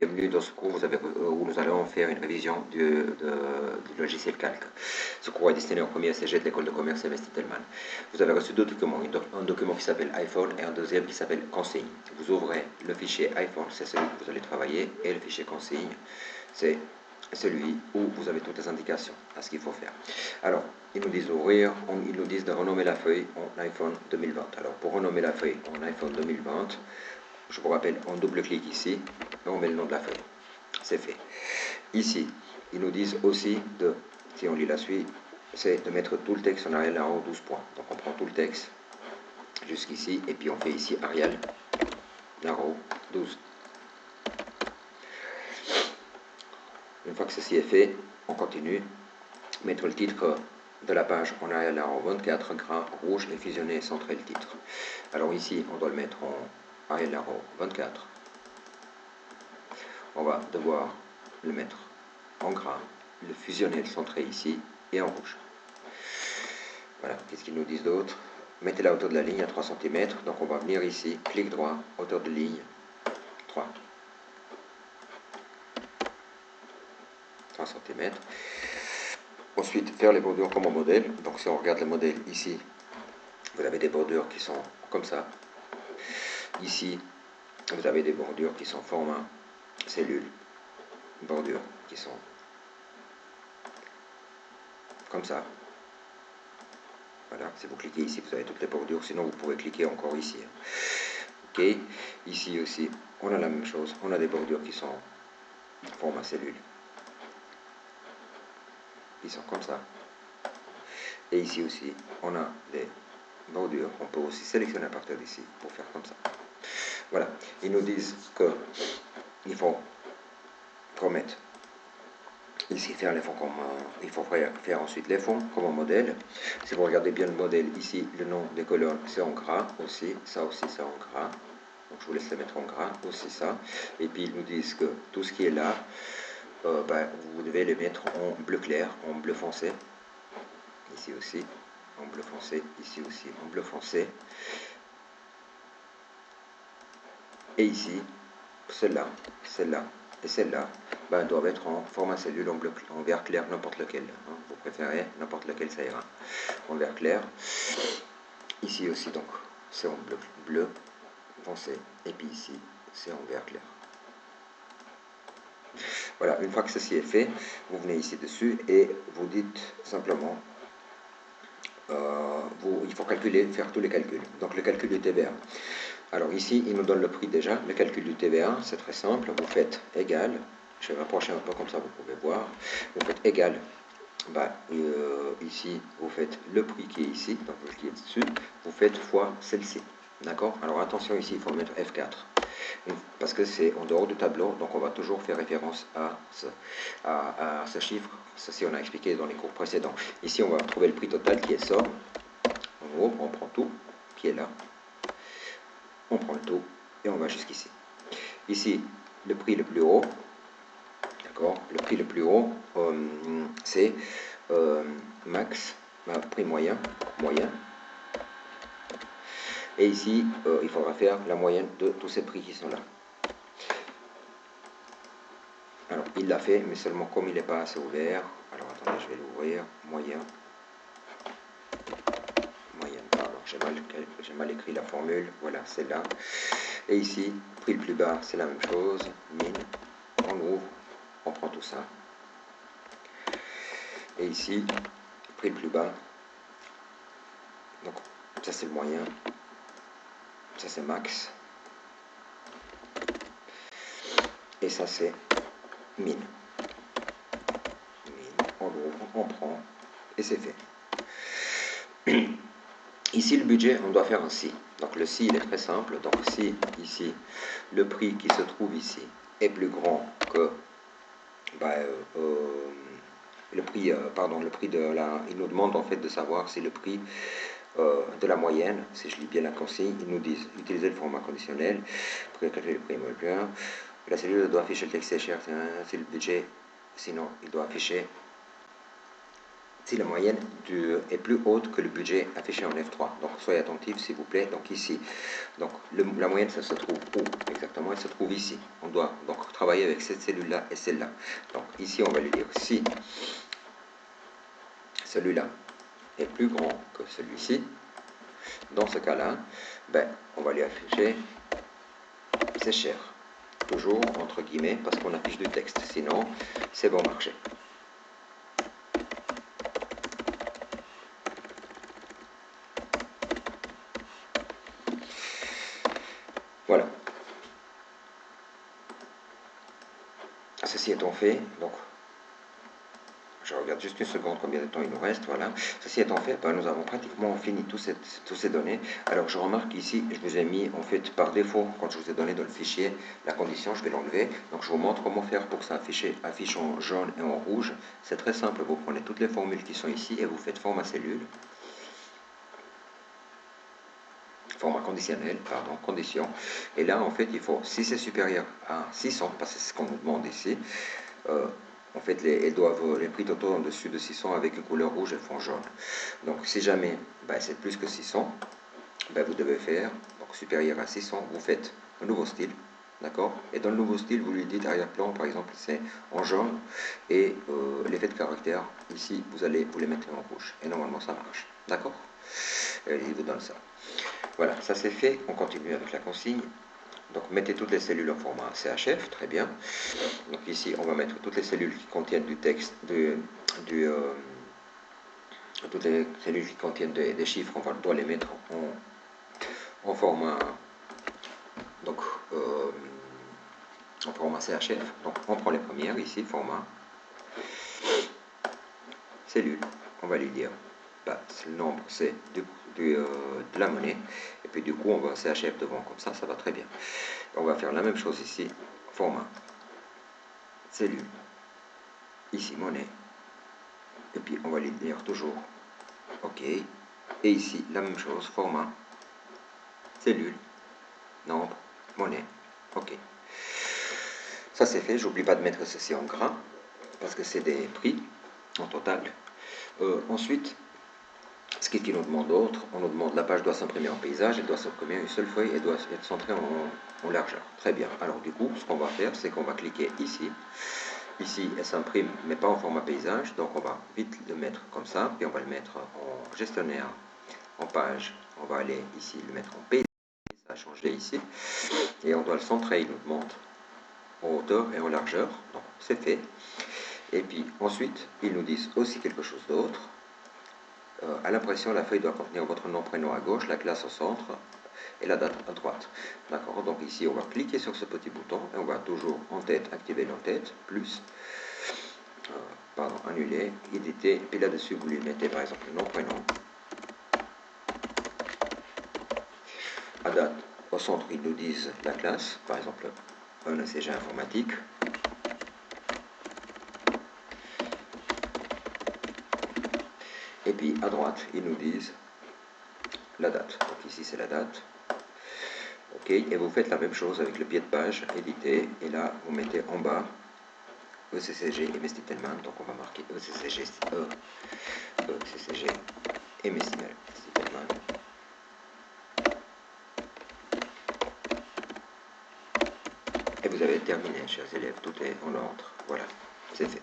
Bienvenue dans ce cours où nous allons faire une révision du logiciel Calc. Ce cours est destiné au premier SCG de l'école de commerce MS Titelman. Vous avez reçu deux documents, un document qui s'appelle iPhone et un deuxième qui s'appelle consigne. Vous ouvrez le fichier iPhone, c'est celui que vous allez travailler, et le fichier consigne, c'est celui où vous avez toutes les indications à ce qu'il faut faire. Alors, ils nous disent d'ouvrir, ils nous disent de renommer la feuille en iPhone 2020. Alors, pour renommer la feuille en iPhone 2020, je vous rappelle, on double-clique ici et on met le nom de la feuille. C'est fait. Ici, ils nous disent aussi de, si on lit la suite, c'est de mettre tout le texte en Arial en 12 points. Donc on prend tout le texte jusqu'ici et puis on fait ici Arial Narrow 12. Une fois que ceci est fait, on continue. Mettre le titre de la page en Arial Narrow 24, gras, rouge et fusionner et centrer le titre. Alors ici, on doit le mettre en Arial Narrow 24. On va devoir le mettre en gras, le fusionner, le centrer ici et en rouge. Voilà, qu'est-ce qu'ils nous disent d'autre? Mettez la hauteur de la ligne à 3 cm, donc on va venir ici, clic droit, hauteur de ligne, 3 cm. Ensuite, faire les bordures comme au modèle. Donc si on regarde le modèle ici, vous avez des bordures qui sont comme ça. Ici, vous avez des bordures qui sont format cellule, bordures qui sont comme ça. Voilà, si vous cliquez ici, vous avez toutes les bordures, sinon vous pouvez cliquer encore ici. Ok, ici aussi, on a la même chose, on a des bordures qui sont format cellule, qui sont comme ça. Et ici aussi, on a des bordures, on peut aussi sélectionner à partir d'ici pour faire comme ça. Voilà, ils nous disent qu'il faut remettre ici, faire les fonds comme, il faut faire ensuite les fonds comme un modèle. Si vous regardez bien le modèle, ici, le nom des colonnes, c'est en gras aussi, c'est en gras. Donc je vous laisse les mettre en gras, aussi ça. Et puis ils nous disent que tout ce qui est là, vous devez les mettre en bleu clair, en bleu foncé. Ici aussi, en bleu foncé, ici aussi, en bleu foncé. Et ici, celle-là, celle-là et celle-là, doivent être en format cellule en vert clair, n'importe lequel. Hein. Vous préférez n'importe lequel, ça ira. En vert clair. Ici aussi, donc, c'est en bleu foncé. Et puis ici, c'est en vert clair. Voilà, une fois que ceci est fait, vous venez ici dessus et vous dites simplement, il faut faire tous les calculs. Donc le calcul du TVA. Alors ici, il nous donne le prix déjà. Le calcul du TVA, c'est très simple. Vous faites égal, je vais rapprocher un peu comme ça, vous pouvez voir. Vous faites égal, ici, vous faites le prix qui est ici, donc vous cliquez dessus, vous faites fois celle-ci. D'accord? Alors attention ici, il faut mettre F4. Parce que c'est en dehors du tableau, donc on va toujours faire référence à ce chiffre. Ceci, on a expliqué dans les cours précédents. Ici, on va trouver le prix total qui est somme. En gros, on prend tout qui est là. On prend le tout et on va jusqu'ici. Ici, le prix le plus haut, d'accord, le prix le plus haut, c'est max, prix moyen. Et ici, il faudra faire la moyenne de tous ces prix qui sont là. Alors, il l'a fait, mais seulement comme il n'est pas assez ouvert. Alors, attendez, je vais l'ouvrir. Moyen, pardon, j'ai mal écrit la formule. Voilà, c'est là. Et ici, prix le plus bas, c'est la même chose. Mine, on ouvre, on prend tout ça. Et ici, prix le plus bas. Donc, ça c'est le moyen. Ça c'est max. Et ça c'est mine. On ouvre, on prend. Et c'est fait. Ici, le budget, on doit faire un si. Donc le si, il est très simple. Donc si, ici, le prix qui se trouve ici est plus grand que le prix de la... Il nous demande en fait de savoir si le prix de la moyenne, si je lis bien la consigne, ils nous disent utiliser le format conditionnel pour calculer le prix immobilier. La cellule doit afficher le texte c'est cher, c'est le budget, sinon il doit afficher si la moyenne est plus haute que le budget affiché en F3. Donc soyez attentifs s'il vous plaît. Donc ici, donc, la moyenne, ça se trouve où exactement? Elle se trouve ici. On doit donc travailler avec cette cellule-là et celle-là. Donc ici, on va lui dire si celui-là est plus grand que celui-ci, dans ce cas-là, ben, on va lui afficher c'est cher. Toujours entre guillemets parce qu'on affiche du texte. Sinon, c'est bon marché. Voilà. Ceci étant fait, donc je regarde juste une seconde combien de temps il nous reste, voilà. Ceci étant fait, ben, nous avons pratiquement fini toutes ces données. Alors je remarque ici, je vous ai mis en fait par défaut, quand je vous ai donné dans le fichier, la condition, je vais l'enlever. Donc je vous montre comment faire pour que ça affiche en jaune et en rouge. C'est très simple, vous prenez toutes les formules qui sont ici et vous faites format cellule. Format conditionnel, pardon, condition. Et là, en fait, il faut, si c'est supérieur à 600, parce que c'est ce qu'on nous demande ici, en fait, les prix totaux en dessus de 600 avec une couleur rouge, elles font jaune. Donc, si jamais c'est plus que 600, vous devez faire, donc supérieur à 600, vous faites un nouveau style, d'accord? Et dans le nouveau style, vous lui dites arrière-plan, par exemple, c'est en jaune, et l'effet de caractère, ici, vous allez vous les mettre en rouge. Et normalement, ça marche, d'accord? Il vous donne ça. Voilà, ça c'est fait. On continue avec la consigne. Donc mettez toutes les cellules en format CHF, très bien. Donc ici, on va mettre toutes les cellules qui contiennent du texte, toutes les cellules qui contiennent des chiffres, on doit les mettre en format, donc, en format CHF. Donc on prend les premières ici, format cellule. On va lui dire, le nombre c'est de la monnaie. Et puis du coup, on va CHF devant comme ça va très bien. On va faire la même chose ici, format cellule, ici monnaie, et puis on va lui dire toujours OK, et ici la même chose, format cellule, nombre, monnaie, OK. Ça c'est fait, j'oublie pas de mettre ceci en gras, parce que c'est des prix en total. Ensuite, ce qui nous demande d'autre, on nous demande la page doit s'imprimer en paysage, elle doit s'imprimer une seule feuille, elle doit être centrée en largeur. Très bien. Alors du coup, ce qu'on va faire, c'est qu'on va cliquer ici. Ici, elle s'imprime, mais pas en format paysage, donc on va vite le mettre comme ça, puis on va le mettre en gestionnaire, en page. On va aller ici, le mettre en paysage, ça a changé ici, et on doit le centrer, il nous demande en hauteur et en largeur, donc c'est fait. Et puis ensuite, ils nous disent aussi quelque chose d'autre. À l'impression, la feuille doit contenir votre nom, prénom à gauche, la classe au centre et la date à droite. D'accord? Donc ici, on va cliquer sur ce petit bouton et on va toujours en tête activer l'en-tête, plus, annuler, éditer, puis là-dessus, vous lui mettez par exemple le nom, prénom. À date, au centre, ils nous disent la classe, par exemple un ECG informatique. Et puis à droite, ils nous disent la date. Donc ici, c'est la date. OK, et vous faites la même chose avec le pied de page, éditer, et là, vous mettez en bas ECCG et Mestelman. Donc on va marquer ECCG et Mestelman. Et vous avez terminé, chers élèves, tout est en ordre. Voilà, c'est fait.